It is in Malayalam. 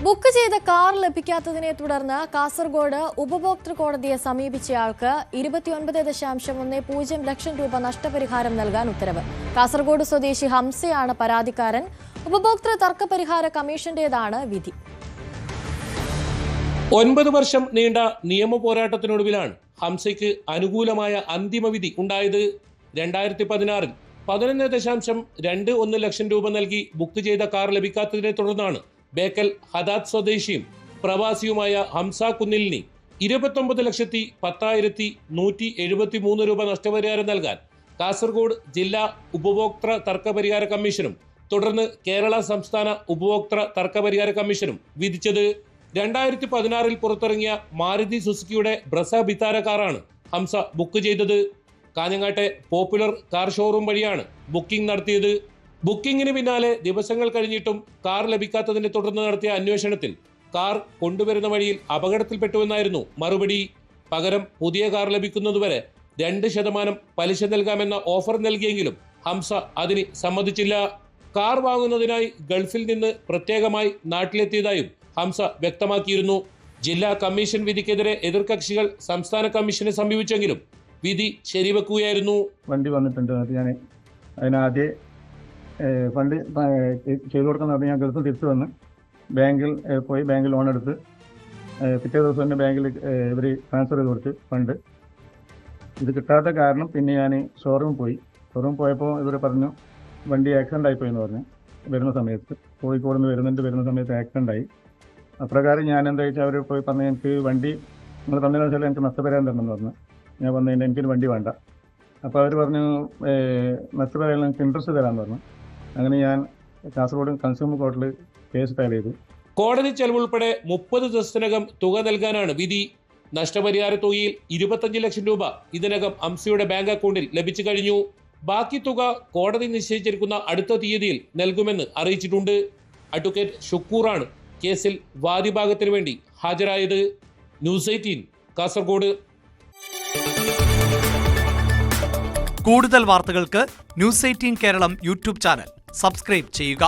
ബുക്ക് ചെയ്ത കാർ ലഭിക്കാത്തതിനെ തുടർന്ന് കാസർഗോഡ് ഉപഭോക്തൃ കോടതിയെ സമീപിച്ചയാൾക്ക് 29.10 ലക്ഷം രൂപ നഷ്ടപരിഹാരം നൽകാൻ ഉത്തരവ്. കാസർഗോഡ് സ്വദേശി ഹംസയാണ് പരാതിക്കാരൻ. ഉപഭോക്തൃ തർക്ക പരിഹാര കമ്മീഷന്റേതാണ് വിധി. 9 വർഷം നീണ്ട നിയമ പോരാട്ടത്തിനൊടുവിലാണ് ഹംസയ്ക്ക് അനുകൂലമായ അന്തിമവിധി ഉണ്ടായത്. 2016 11.21 ലക്ഷം രൂപ നൽകി ബുക്ക് ചെയ്ത കാർ ലഭിക്കാത്തതിനെ തുടർന്നാണ് ബേക്കൽ ഹദാദ് സ്വദേശിയും പ്രവാസിയുമായ ഹംസ കുന്നിലിന് 29,10,173 രൂപ നഷ്ടപരിഹാരം നൽകാൻ കാസർഗോഡ് ജില്ലാ ഉപഭോക്തൃ തർക്ക പരിഹാര കമ്മീഷനും തുടർന്ന് കേരള സംസ്ഥാന ഉപഭോക്തൃ തർക്ക പരിഹാര കമ്മീഷനും വിധിച്ചത്. 2016 പുറത്തിറങ്ങിയ മാരുതി സുസുക്കിയുടെ ബ്രസ വിത്താര കാറാണ് ഹംസ ബുക്ക് ചെയ്തത്. കാഞ്ഞങ്ങാട്ടെ പോപ്പുലർ കാർ ഷോറൂം വഴിയാണ് ബുക്കിംഗ് നടത്തിയത്. ബുക്കിംഗിന് പിന്നാലെ ദിവസങ്ങൾ കഴിഞ്ഞിട്ടും കാർ ലഭിക്കാത്തതിനെ തുടർന്ന് നടത്തിയ അന്വേഷണത്തിൽ കാർ കൊണ്ടുവരുന്ന വഴിയിൽ അപകടത്തിൽപ്പെട്ടുവെന്നായിരുന്നു മറുപടി. പകരം പുതിയ കാർ ലഭിക്കുന്നതുവരെ 2% പലിശ നൽകാമെന്ന ഓഫർ നൽകിയെങ്കിലും ഹംസ അതിന് സമ്മതിച്ചില്ല. കാർ വാങ്ങുന്നതിനായി ഗൾഫിൽ നിന്ന് പ്രത്യേകമായി നാട്ടിലെത്തിയതായും ഹംസ വ്യക്തമാക്കിയിരുന്നു. ജില്ലാ കമ്മീഷൻ വിധിക്കെതിരെ എതിർകക്ഷികൾ സംസ്ഥാന കമ്മീഷനെ സമീപിച്ചെങ്കിലും വിധി ശരിവെക്കുകയായിരുന്നു. വണ്ടി വന്നിട്ടുണ്ട്. ഞാൻ അതിനാദ്യം ഫണ്ട് ചെയ്തു കൊടുക്കുന്ന ഞാൻ ഗൾഫിൽ തിരിച്ചു വന്ന് ബാങ്കിൽ പോയി ബാങ്കിൽ ലോൺ എടുത്ത് പിറ്റേ ദിവസം തന്നെ ബാങ്കിൽ ഇവർ ട്രാൻസ്ഫർ ചെയ്ത് കൊടുത്ത് ഫണ്ട്. ഇത് കിട്ടാത്ത കാരണം പിന്നെ ഞാൻ ഷോറൂമിൽ പോയപ്പോൾ ഇവർ പറഞ്ഞു വണ്ടി ആക്സിഡൻ്റ് ആയിപ്പോയി എന്ന് പറഞ്ഞു. വരുന്ന സമയത്ത് കോഴിക്കോട് നിന്ന് വരുന്ന സമയത്ത് ആക്സിഡൻ്റ് ആയി. അപ്രകാരം ഞാൻ എന്താ വെച്ചാൽ അവർ പോയി പറഞ്ഞു എനിക്ക് വണ്ടി നിങ്ങൾ തന്നതിനു വെച്ചാൽ എനിക്ക് നഷ്ടപരിഹാരം തരണമെന്ന് പറഞ്ഞു. ഞാൻ പറഞ്ഞതിൻ്റെ എനിക്കൊരു വണ്ടി വേണ്ട. അപ്പോൾ അവർ പറഞ്ഞു നഷ്ടപരിഹാരം എനിക്ക് ഇൻട്രസ്റ്റ് തരാമെന്ന് പറഞ്ഞു. അങ്ങനെ ഞാൻ കാസർഗോഡ് കൺസ്യൂമർ കോർട്ടിൽ കേസ് ഫയൽ ചെയ്തു. കോടതി ചെലവുൾപ്പെടെ 30 ദിവസത്തിനകം തുക നൽകാനാണ് വിധി. നഷ്ടപരിഹാര തുകയിൽ 25 ലക്ഷം രൂപ ഇതിനകം ഹംസയുടെ ബാങ്ക് അക്കൗണ്ടിൽ ലഭിച്ചു കഴിഞ്ഞു. ബാക്കി തുക കോടതി നിശ്ചയിച്ചിരിക്കുന്ന അടുത്ത തീയതിയിൽ നൽകുമെന്ന് അറിയിച്ചിട്ടുണ്ട്. അഡ്വക്കേറ്റ് ഷുക്കൂറാണ് കേസിൽ വാദിഭാഗത്തിന് വേണ്ടി ഹാജരായത്. ന്യൂസ് 18 കാസർഗോഡ്. കൂടുതൽ വാർത്തകൾക്ക് news 18 Keralam YouTube channel subscribe ചെയ്യുക.